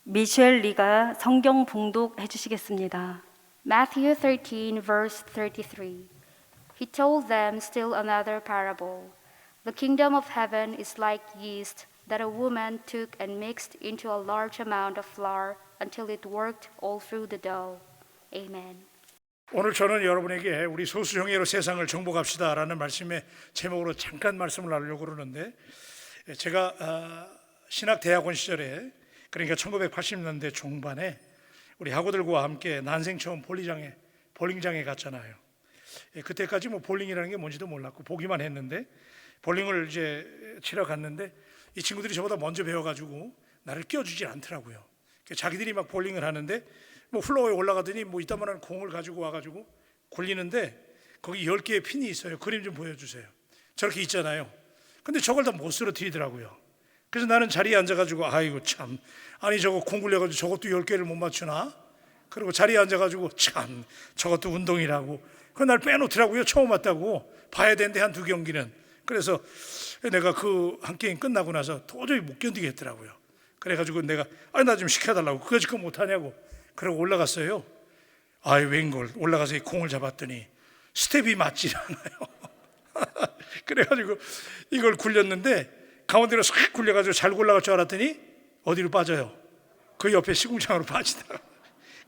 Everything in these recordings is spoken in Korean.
미셸 리가 성경 봉독해 주시겠습니다. Matthew 13, verse 33. He told them still another parable. The kingdom of heaven is like yeast that a woman took and mixed into a large amount of flour until it worked all through the dough. Amen. 오늘 저는 여러분에게 우리 소수정예로 세상을 정복합시다라는 말씀의 제목으로 잠깐 말씀을 나누려고 그러는데, 제가 신학대학원 시절에, 그러니까 1980년대 중반에 우리 학우들과 함께 난생 처음 볼링장에 갔잖아요. 그때까지 뭐 볼링이라는 게 뭔지도 몰랐고 보기만 했는데, 볼링을 이제 치러 갔는데 이 친구들이 저보다 먼저 배워가지고 나를 껴주질 않더라고요. 자기들이 막 볼링을 하는데 뭐 플로어에 올라가더니 뭐 이따만한 공을 가지고 와가지고 굴리는데 거기 10개의 핀이 있어요. 그림 좀 보여주세요. 저렇게 있잖아요. 근데 저걸 다 못 쓰러뜨리더라고요. 그래서 나는 자리에 앉아가지고 아이고 참, 아니 저거 공 굴려가지고 저것도 10개를 못 맞추나? 그리고 자리에 앉아가지고 참, 저것도 운동이라고. 그걸 날 빼놓더라고요. 처음 왔다고. 봐야 되는데 한 2경기는. 그래서 내가 그 한 게임 끝나고 나서 도저히 못 견디겠더라고요. 그래가지고 내가 아니 나 좀 시켜달라고. 그거 지금 못하냐고. 그러고 올라갔어요. 아이 웬걸 올라가서 이 공을 잡았더니 스텝이 맞질 않아요. 그래가지고 이걸 굴렸는데 가운데로 싹 굴려가지고 잘 굴러갈 줄 알았더니 어디로 빠져요? 그 옆에 시궁창으로 빠지다가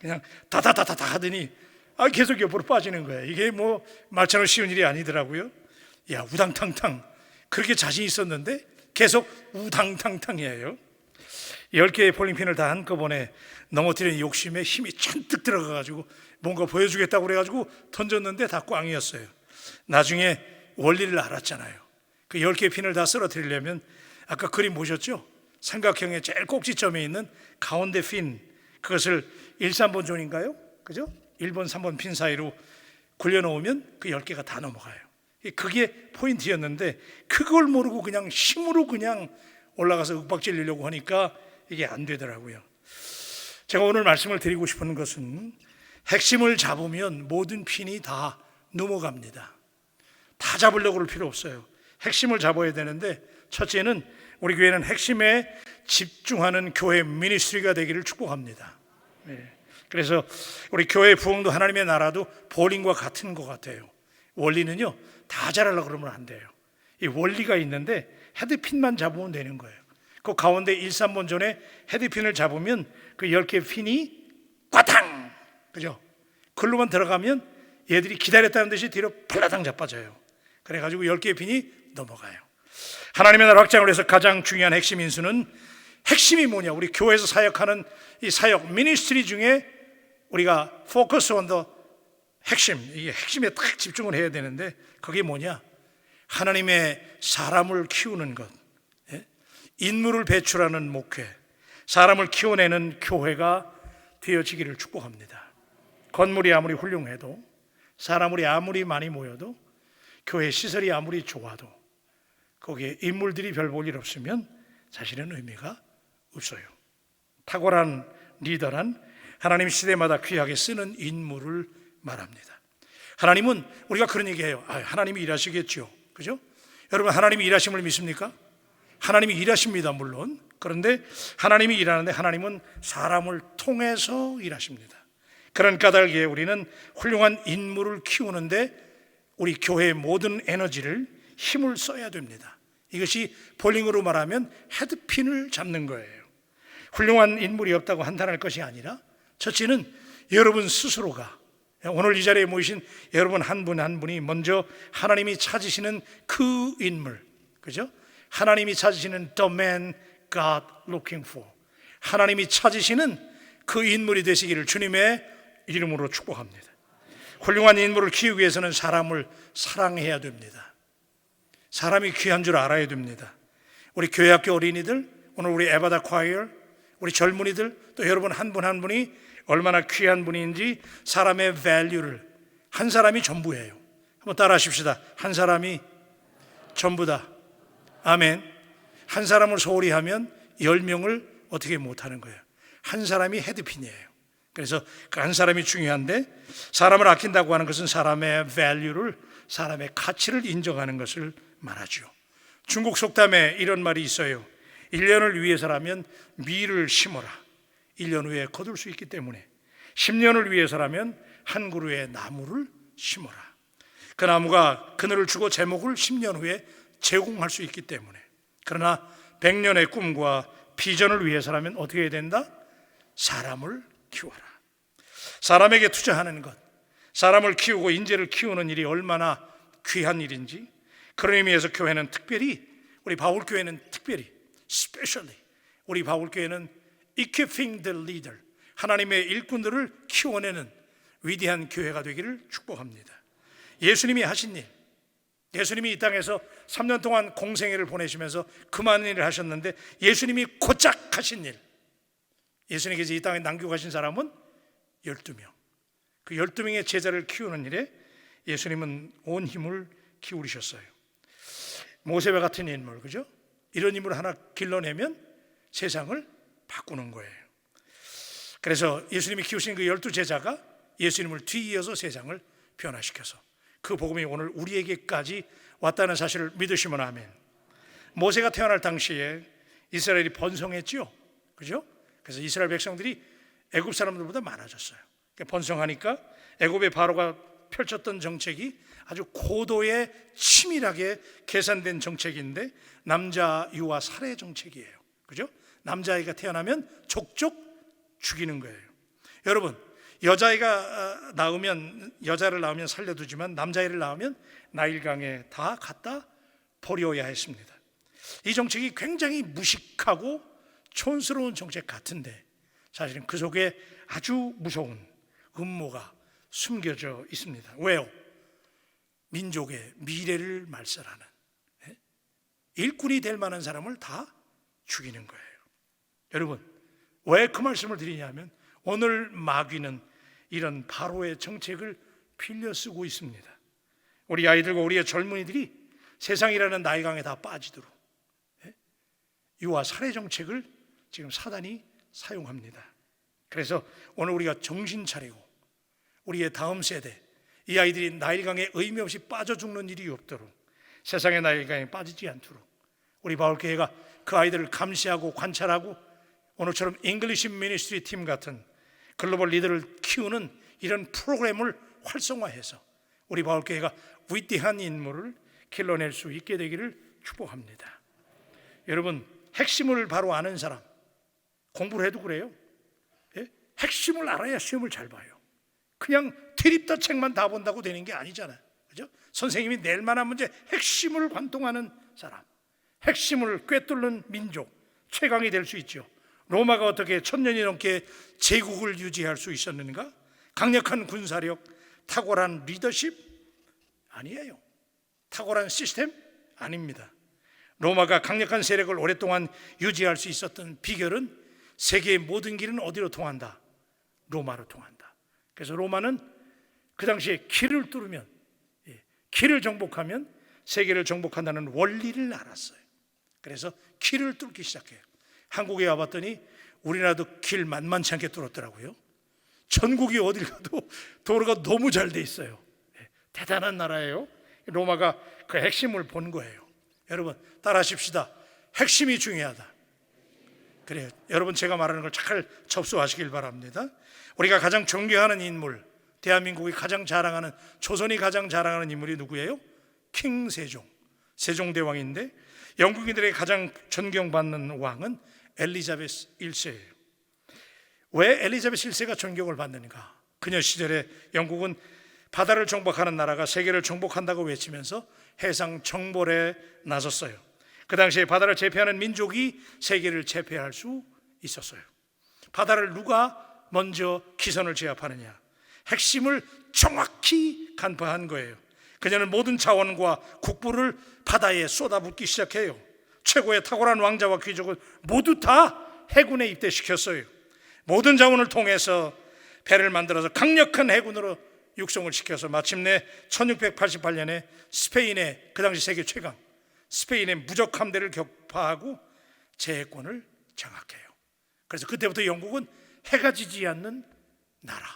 그냥 다다다다다 하더니 계속 옆으로 빠지는 거예요. 이게 뭐 말처럼 쉬운 일이 아니더라고요. 야, 우당탕탕. 그렇게 자신 있었는데 계속 우당탕탕이에요. 10개의 볼링핀을 다 한꺼번에 넘어뜨리는 욕심에 힘이 잔뜩 들어가가지고 뭔가 보여주겠다고 그래가지고 던졌는데 다 꽝이었어요. 나중에 원리를 알았잖아요. 그 10개의 핀을 다 쓰러뜨리려면 아까 그림 보셨죠? 삼각형의 제일 꼭지점에 있는 가운데 핀, 그것을 1, 3번 존인가요? 그죠? 1번, 3번 핀 사이로 굴려놓으면 그 10개가 다 넘어가요. 그게 포인트였는데 그걸 모르고 그냥 힘으로 그냥 올라가서 윽박질리려고 하니까 이게 안 되더라고요. 제가 오늘 말씀을 드리고 싶은 것은 핵심을 잡으면 모든 핀이 다 넘어갑니다. 다 잡으려고 할 필요 없어요. 핵심을 잡아야 되는데, 첫째는 우리 교회는 핵심에 집중하는 교회 미니스트리가 되기를 축복합니다. 그래서 우리 교회 부흥도 하나님의 나라도 볼링과 같은 것 같아요. 원리는요, 다 잘하려고 그러면 안 돼요. 이 원리가 있는데 헤드핀만 잡으면 되는 거예요. 그 가운데 1, 3번 존에 헤드핀을 잡으면 그 10개 핀이 꽈당! 그죠? 글로만 들어가면 얘들이 기다렸다는 듯이 뒤로 팔라당 자빠져요. 그래가지고 10개의 핀이 넘어가요. 하나님의 나라 확장을 위해서 가장 중요한 핵심 인수는, 핵심이 뭐냐? 우리 교회에서 사역하는 이 사역 미니스트리 중에 우리가 포커스 온 더 핵심, 이게 핵심에 딱 집중을 해야 되는데, 그게 뭐냐? 하나님의 사람을 키우는 것, 인물을 배출하는 목회, 사람을 키워내는 교회가 되어지기를 축복합니다. 건물이 아무리 훌륭해도, 사람들이 아무리 많이 모여도, 교회 시설이 아무리 좋아도 거기에 인물들이 별 볼 일 없으면 사실은 의미가 없어요. 탁월한 리더란 하나님 시대마다 귀하게 쓰는 인물을 말합니다. 하나님은, 우리가 그런 얘기해요. 하나님이 일하시겠죠, 그죠? 여러분, 하나님이 일하심을 믿습니까? 하나님이 일하십니다, 물론. 그런데 하나님이 일하는데 하나님은 사람을 통해서 일하십니다. 그런 까닭에 우리는 훌륭한 인물을 키우는데 우리 교회의 모든 에너지를, 힘을 써야 됩니다. 이것이 볼링으로 말하면 헤드핀을 잡는 거예요. 훌륭한 인물이 없다고 한탄할 것이 아니라, 첫째는 여러분 스스로가, 오늘 이 자리에 모이신 여러분 한 분 한 분이 먼저 하나님이 찾으시는 그 인물, 그죠? 하나님이 찾으시는 the man God looking for, 하나님이 찾으시는 그 인물이 되시기를 주님의 이름으로 축복합니다. 훌륭한 인물을 키우기 위해서는 사람을 사랑해야 됩니다. 사람이 귀한 줄 알아야 됩니다. 우리 교회학교 어린이들, 오늘 우리 에바다 콰이어, 우리 젊은이들, 또 여러분 한 분 한 분이 얼마나 귀한 분인지 사람의 밸류를, 한 사람이 전부예요. 한번 따라 하십시다. 한 사람이 전부다. 아멘. 한 사람을 소홀히 하면 10명을 어떻게 못하는 거예요. 한 사람이 헤드핀이에요. 그래서 그 한 사람이 중요한데, 사람을 아낀다고 하는 것은 사람의 밸류를, 사람의 가치를 인정하는 것을 말하죠. 중국 속담에 이런 말이 있어요. 1년을 위해서라면 밀을 심어라, 1년 후에 거둘 수 있기 때문에 10년을 위해서라면 한 그루의 나무를 심어라. 그 나무가 그늘을 주고 제목을 10년 후에 제공할 수 있기 때문에. 그러나 100년의 꿈과 비전을 위해서라면 어떻게 해야 된다? 사람을 키워라. 사람에게 투자하는 것, 사람을 키우고 인재를 키우는 일이 얼마나 귀한 일인지, 그런 의미에서 교회는 특별히, 우리 바울교회는 특별히 especially 우리 바울교회는 equipping the leader, 하나님의 일꾼들을 키워내는 위대한 교회가 되기를 축복합니다. 예수님이 하신 일, 예수님이 이 땅에서 3년 동안 공생애를 보내시면서 그 많은 일을 하셨는데, 예수님이 고작 하신 일, 예수님께서 이 땅에 남겨가신 사람은 12명. 그 12명의 제자를 키우는 일에 예수님은 온 힘을 기울이셨어요. 모세와 같은 인물, 그죠? 이런 인물 하나 길러내면 세상을 바꾸는 거예요. 그래서 예수님이 키우신 그 12제자가 예수님을 뒤이어서 세상을 변화시켜서 그 복음이 오늘 우리에게까지 왔다는 사실을 믿으시면 아멘. 모세가 태어날 당시에 이스라엘이 번성했죠, 그죠? 그래서 이스라엘 백성들이 애굽 사람들보다 많아졌어요. 번성하니까 애굽의 바로가 펼쳤던 정책이 아주 고도의 치밀하게 계산된 정책인데, 남자 유아 살해 정책이에요, 그죠? 남자아이가 태어나면 족족 죽이는 거예요. 여러분, 여자아이가 여자를 낳으면 살려두지만 남자아이를 낳으면 나일강에 다 갖다 버려야 했습니다. 이 정책이 굉장히 무식하고 촌스러운 정책 같은데, 사실은 그 속에 아주 무서운 음모가 숨겨져 있습니다. 왜요? 민족의 미래를 말살하는, 일꾼이 될 만한 사람을 다 죽이는 거예요. 여러분, 왜 그 말씀을 드리냐면, 오늘 마귀는 이런 바로의 정책을 빌려 쓰고 있습니다. 우리 아이들과 우리의 젊은이들이 세상이라는 나일강에 다 빠지도록 유아 살해 정책을 지금 사단이 사용합니다. 그래서 오늘 우리가 정신 차리고 우리의 다음 세대, 이 아이들이 나일강에 의미 없이 빠져 죽는 일이 없도록, 세상의 나일강에 빠지지 않도록 우리 바울교회가 그 아이들을 감시하고 관찰하고, 오늘처럼 잉글리시 미니스트리 팀 같은 글로벌 리더를 키우는 이런 프로그램을 활성화해서 우리 바울교회가 위대한 인물을 길러낼 수 있게 되기를 축복합니다. 여러분, 핵심을 바로 아는 사람, 공부를 해도 그래요. 핵심을 알아야 시험을 잘 봐요. 그냥 드립다 책만 다 본다고 되는 게 아니잖아요, 그죠? 선생님이 낼 만한 문제 핵심을 관통하는 사람, 핵심을 꿰뚫는 민족, 최강이 될 수 있죠. 로마가 어떻게 1000년이 넘게 제국을 유지할 수 있었는가? 강력한 군사력, 탁월한 리더십? 아니에요. 탁월한 시스템? 아닙니다. 로마가 강력한 세력을 오랫동안 유지할 수 있었던 비결은 세계의 모든 길은 어디로 통한다? 로마로 통한다. 그래서 로마는 그 당시에 길을 뚫으면, 길을 정복하면 세계를 정복한다는 원리를 알았어요. 그래서 길을 뚫기 시작해요. 한국에 와봤더니 우리나라도 길 만만치 않게 뚫었더라고요. 전국이 어딜 가도 도로가 너무 잘 돼 있어요. 대단한 나라예요. 로마가 그 핵심을 본 거예요. 여러분, 따라하십시다. 핵심이 중요하다. 그래요. 여러분, 제가 말하는 걸 잘 접수하시길 바랍니다. 우리가 가장 존경하는 인물, 대한민국이 가장 자랑하는, 조선이 가장 자랑하는 인물이 누구예요? 킹 세종, 세종대왕인데, 영국인들의 가장 존경받는 왕은 엘리자베스 1세예요. 왜 엘리자베스 1세가 존경을 받는가? 그녀 시절에 영국은 바다를 정복하는 나라가 세계를 정복한다고 외치면서 해상 정벌에 나섰어요. 그 당시에 바다를 제패하는 민족이 세계를 제패할 수 있었어요. 바다를 누가 먼저 기선을 제압하느냐, 핵심을 정확히 간파한 거예요. 그녀는 모든 자원과 국부를 바다에 쏟아붓기 시작해요. 최고의 탁월한 왕자와 귀족을 모두 다 해군에 입대시켰어요. 모든 자원을 통해서 배를 만들어서 강력한 해군으로 육성을 시켜서 마침내 1688년에 스페인의, 그 당시 세계 최강 스페인의 무적 함대를 격파하고 제해권을 장악해요. 그래서 그때부터 영국은 해가 지지 않는 나라.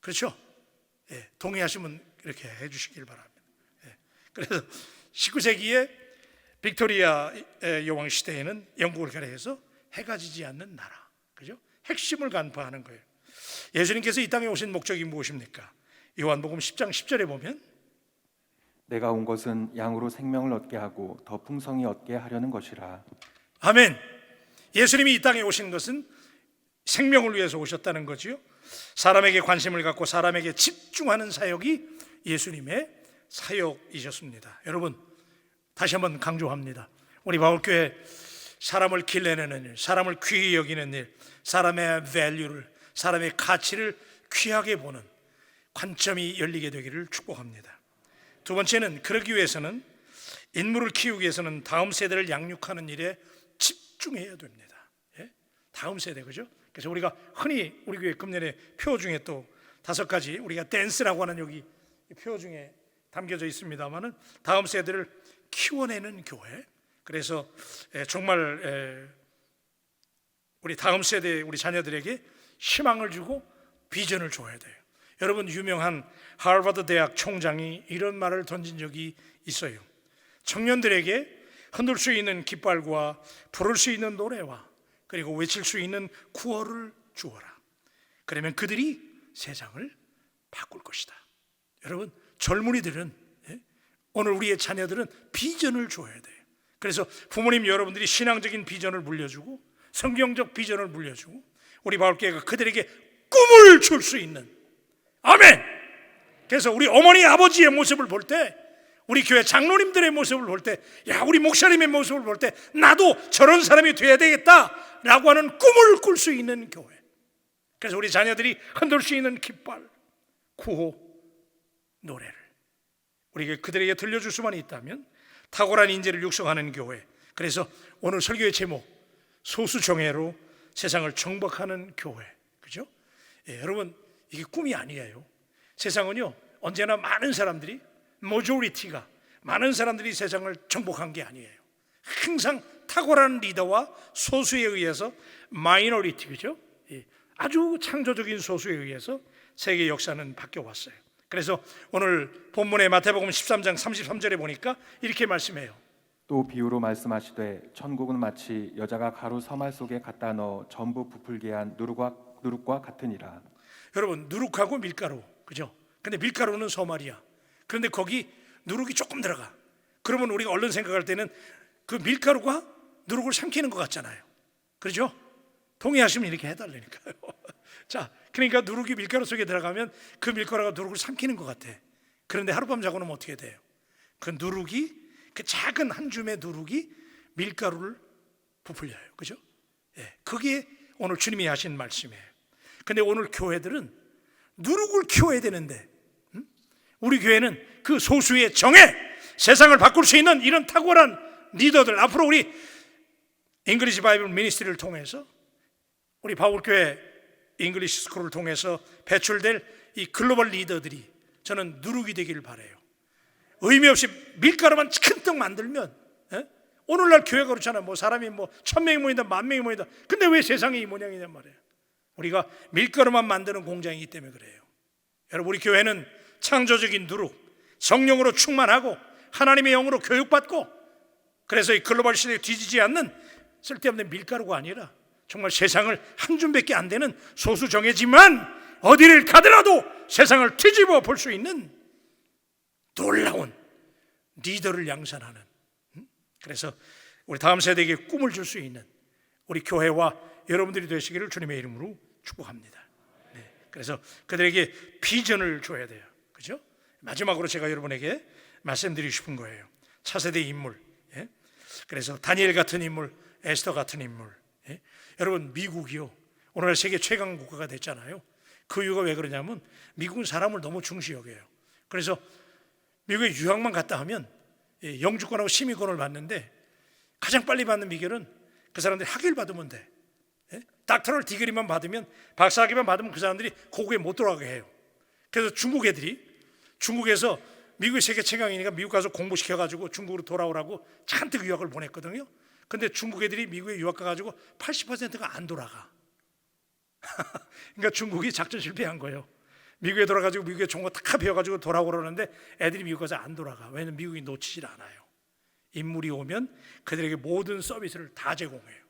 그렇죠? 동의하시면 이렇게 해주시길 바랍니다. 그래서 19세기에 빅토리아 여왕 시대에는 영국을 결해서 해가 지지 않는 나라, 그죠? 핵심을 간파하는 거예요. 예수님께서 이 땅에 오신 목적이 무엇입니까? 요한복음 10장 10절에 보면 내가 온 것은 양으로 생명을 얻게 하고 더 풍성히 얻게 하려는 것이라. 아멘. 예수님이 이 땅에 오신 것은 생명을 위해서 오셨다는 거지요. 사람에게 관심을 갖고 사람에게 집중하는 사역이 예수님의 사역이셨습니다. 여러분, 다시 한번 강조합니다. 우리 바울교회 사람을 길러내는 일, 사람을 귀히 여기는 일, 사람의 밸류를, 사람의 가치를 귀하게 보는 관점이 열리게 되기를 축복합니다. 두 번째는, 그러기 위해서는, 인물을 키우기 위해서는 다음 세대를 양육하는 일에 집중해야 됩니다. 예? 다음 세대, 그죠? 그래서 우리가 흔히 우리 교회 금년에 표 중에 또 5가지, 우리가 댄스라고 하는 여기 표 중에 담겨져 있습니다만은 다음 세대를 키워내는 교회. 그래서 정말 우리 다음 세대 우리 자녀들에게 희망을 주고 비전을 줘야 돼요. 여러분, 유명한 하버드 대학 총장이 이런 말을 던진 적이 있어요. 청년들에게 흔들 수 있는 깃발과 부를 수 있는 노래와 그리고 외칠 수 있는 구호를 주어라. 그러면 그들이 세상을 바꿀 것이다. 여러분, 젊은이들은, 오늘 우리의 자녀들은 비전을 줘야 돼요. 그래서 부모님 여러분들이 신앙적인 비전을 물려주고 성경적 비전을 물려주고 우리 바울교회가 그들에게 꿈을 줄 수 있는, 아멘. 그래서 우리 어머니 아버지의 모습을 볼 때, 우리 교회 장로님들의 모습을 볼 때, 야, 우리 목사님의 모습을 볼 때 나도 저런 사람이 돼야 되겠다라고 하는 꿈을 꿀 수 있는 교회. 그래서 우리 자녀들이 흔들 수 있는 깃발, 구호, 노래를 우리에게 그들에게 들려줄 수만 있다면 탁월한 인재를 육성하는 교회. 그래서 오늘 설교의 제목, 소수정예로 세상을 정복하는 교회. 그죠? 여러분, 이게 꿈이 아니에요. 세상은요, 언제나 많은 사람들이, 모조리티가 많은 사람들이 세상을 정복한 게 아니에요. 항상 탁월한 리더와 소수에 의해서 마이너리티, 그죠? 아주 창조적인 소수에 의해서 세계 역사는 바뀌어 왔어요. 그래서 오늘 본문의 마태복음 13장 33절에 보니까 이렇게 말씀해요. 또 비유로 말씀하시되 천국은 마치 여자가 가루 서말 속에 갖다 넣어 전부 부풀게 한 누룩과 같으니라. 여러분, 누룩하고 밀가루, 그죠? 근데 밀가루는 서말이야. 그런데 거기 누룩이 조금 들어가. 그러면 우리가 얼른 생각할 때는 그 밀가루가 누룩을 삼키는 것 같잖아요. 그렇죠? 동의하시면 이렇게 해달라니까요. 자, 그러니까 누룩이 밀가루 속에 들어가면 그 밀가루가 누룩을 삼키는 것 같아. 그런데 하룻밤 자고 나면 어떻게 돼요? 그 누룩이, 그 작은 한 줌의 누룩이 밀가루를 부풀려요. 그죠? 그게 오늘 주님이 하신 말씀이에요. 근데 오늘 교회들은 누룩을 키워야 되는데, 우리 교회는 그 소수의 정예, 세상을 바꿀 수 있는 이런 탁월한 리더들, 앞으로 우리 잉글리시 바이블 미니스트리를 통해서, 우리 바울교회 잉글리시 스쿨을 통해서 배출될 이 글로벌 리더들이 저는 누룩이 되기를 바라요. 의미 없이 밀가루만 큰떡 만들면, 오늘날 교회가 그렇잖아요. 뭐 사람이 뭐 1000명이 모인다, 10,000명이 모인다. 근데 왜 세상이 이 모양이냔 말이에요. 우리가 밀가루만 만드는 공장이기 때문에 그래요. 여러분, 우리 교회는 창조적인 누룩, 성령으로 충만하고 하나님의 영으로 교육받고, 그래서 이 글로벌 시대에 뒤지지 않는 쓸데없는 밀가루가 아니라 정말 세상을 한 줌밖에 안 되는 소수 정예지만 어디를 가더라도 세상을 뒤집어 볼 수 있는 놀라운 리더를 양산하는, 그래서 우리 다음 세대에게 꿈을 줄 수 있는 우리 교회와 여러분들이 되시기를 주님의 이름으로 축복합니다. 그래서 그들에게 비전을 줘야 돼요. 그죠? 마지막으로 제가 여러분에게 말씀드리고 싶은 거예요. 차세대 인물. 그래서 다니엘 같은 인물, 에스더 같은 인물. 여러분, 미국이요, 오늘날 세계 최강 국가가 됐잖아요. 그 이유가 왜 그러냐면 미국은 사람을 너무 중시 여겨요. 그래서 미국에 유학만 갔다 하면 영주권하고 시민권을 받는데 가장 빨리 받는 비결은 그 사람들이 학위를 받으면 돼. 닥터럴 디그리만 받으면, 박사학위만 받으면 그 사람들이 고국에 못 돌아가게 해요. 그래서 중국 애들이 중국에서 미국이 세계 최강이니까 미국 가서 공부시켜가지고 중국으로 돌아오라고 잔뜩 유학을 보냈거든요. 근데 중국 애들이 미국에 유학 가가지고 80%가 안 돌아가. 그러니까 중국이 작전 실패한 거예요. 미국에 돌아가지고 미국에 좋은 거 다 배워가지고 돌아오라는데 애들이 미국 가서 안 돌아가. 왜냐면 미국이 놓치질 않아요. 인물이 오면 그들에게 모든 서비스를 다 제공해요.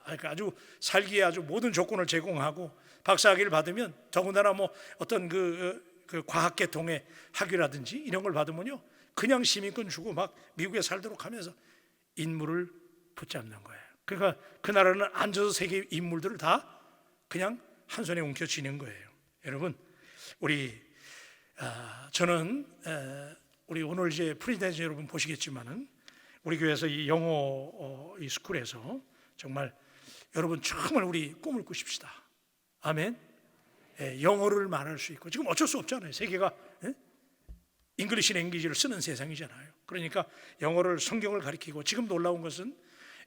그러니까 아주 살기에 아주 모든 조건을 제공하고 박사학위를 받으면 더군다나 뭐 어떤 그 과학계통의 학위라든지 이런 걸 받으면요 그냥 시민권 주고 막 미국에 살도록 하면서 인물을 붙잡는 거예요. 그러니까 그 나라는 앉아서 세계 인물들을 다 그냥 한 손에 움켜쥐는 거예요. 여러분 저는 우리 오늘 이제 프리젠스 여러분 보시겠지만은 우리 교회에서 이 영어 이 스쿨에서 정말 여러분 정말 우리 꿈을 꾸십시다. 아멘. 영어를 말할 수 있고 지금 어쩔 수 없잖아요. 세계가 잉글리시 랭귀지를 쓰는 세상이잖아요. 그러니까 영어를 성경을 가리키고 지금 놀라운 것은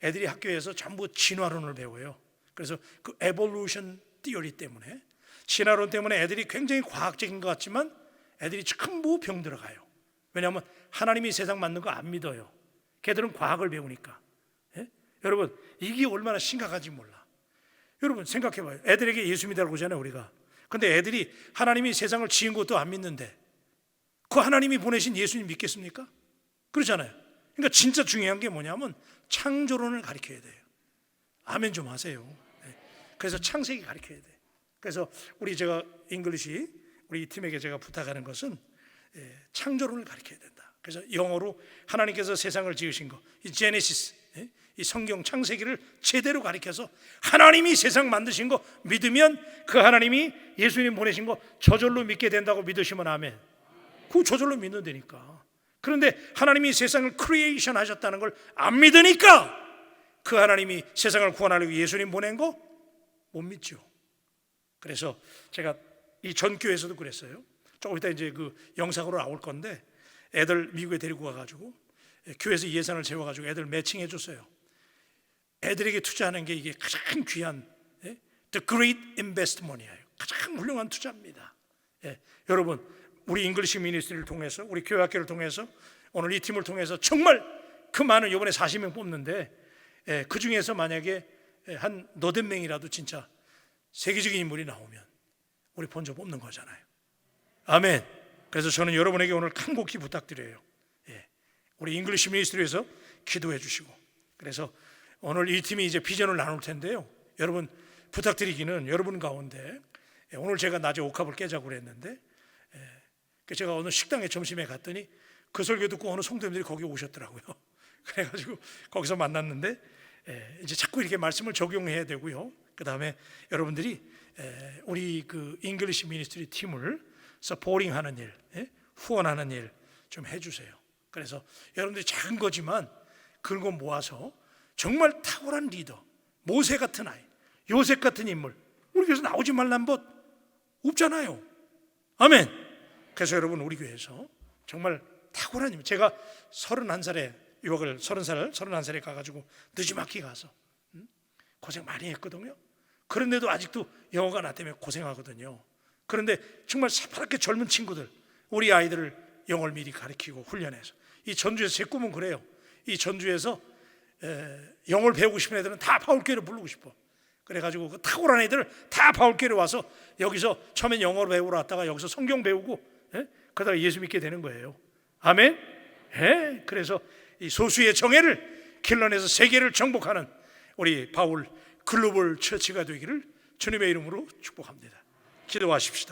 애들이 학교에서 전부 진화론을 배워요. 그래서 그 에볼루션 티어리 때문에 진화론 때문에 애들이 굉장히 과학적인 것 같지만 애들이 전부 병 들어가요. 왜냐하면 하나님이 세상 만든 거 안 믿어요. 걔들은 과학을 배우니까. 여러분 이게 얼마나 심각한지 몰라. 여러분 생각해봐요. 애들에게 예수 믿으라고 그러잖아요 우리가. 근데 애들이 하나님이 세상을 지은 것도 안 믿는데 그 하나님이 보내신 예수님 믿겠습니까? 그렇잖아요. 그러니까 진짜 중요한 게 뭐냐면 창조론을 가르쳐야 돼요. 아멘 좀 하세요. 그래서 창세기 가르쳐야 돼요. 그래서 제가 잉글리시 우리 팀에게 제가 부탁하는 것은 창조론을 가르쳐야 된다. 그래서 영어로 하나님께서 세상을 지으신 거, 이 제네시스, 이 성경 창세기를 제대로 가르쳐서 하나님이 세상 만드신 거 믿으면 그 하나님이 예수님 보내신 거 저절로 믿게 된다고 믿으시면 아멘. 그 저절로 믿는다니까. 그런데 하나님이 세상을 크리에이션 하셨다는 걸 안 믿으니까 그 하나님이 세상을 구원하려고 예수님 보낸 거 못 믿죠. 그래서 제가 이 전교에서도 그랬어요. 조금 이따 이제 그 영상으로 나올 건데 애들 미국에 데리고 가가지고 교회에서 예산을 세워가지고 애들 매칭해 줬어요. 애들에게 투자하는 게 이게 가장 귀한 The Great Investment이에요. 가장 훌륭한 투자입니다. 여러분 우리 잉글리시 미니스트리를 통해서 우리 교회학교를 통해서 오늘 이 팀을 통해서 정말 그 많은 이번에 40명 뽑는데 그 중에서 만약에 한 너댓 명이라도 진짜 세계적인 인물이 나오면 우리 본저 뽑는 거잖아요. 아멘. 그래서 저는 여러분에게 오늘 간곡히 부탁드려요. 우리 잉글리시 미니스트리에서 기도해 주시고 그래서 오늘 이 팀이 이제 비전을 나눌 텐데요. 여러분 부탁드리기는 여러분 가운데 오늘 제가 낮에 옥합을 깨자고 그랬는데 제가 어느 식당에 점심에 갔더니 그 설교 듣고 어느 성도님들이 거기 오셨더라고요. 그래가지고 거기서 만났는데 이제 자꾸 이렇게 말씀을 적용해야 되고요. 그 다음에 여러분들이 우리 그 잉글리시 미니스트리 팀을 서포팅하는 일, 후원하는 일 좀 해주세요. 그래서 여러분들이 작은 거지만 그런 거 모아서 정말 탁월한 리더, 모세 같은 아이, 요셉 같은 인물 우리 교회에서 나오지 말란 법 없잖아요. 아멘. 그래서 여러분 우리 교회에서 정말 탁월한 인물, 제가 31살에 유학을 31살에 가가지고 늦지막히 가서 고생 많이 했거든요. 그런데도 아직도 영어가 나 때문에 고생하거든요. 그런데 정말 새파랗게 젊은 친구들 우리 아이들을 영어를 미리 가르치고 훈련해서 이 전주에서 제 꿈은 그래요. 이 전주에서 영어를 배우고 싶은 애들은 다 바울교회로 부르고 싶어. 그래가지고 그 탁월한 애들을 다 바울교회로 와서 여기서 처음엔 영어를 배우러 왔다가 여기서 성경 배우고 그러다가 예수 믿게 되는 거예요. 아멘. 그래서 이 소수의 정예를 길러내서 세계를 정복하는 우리 바울 글로벌 처치가 되기를 주님의 이름으로 축복합니다. 기도하십시다.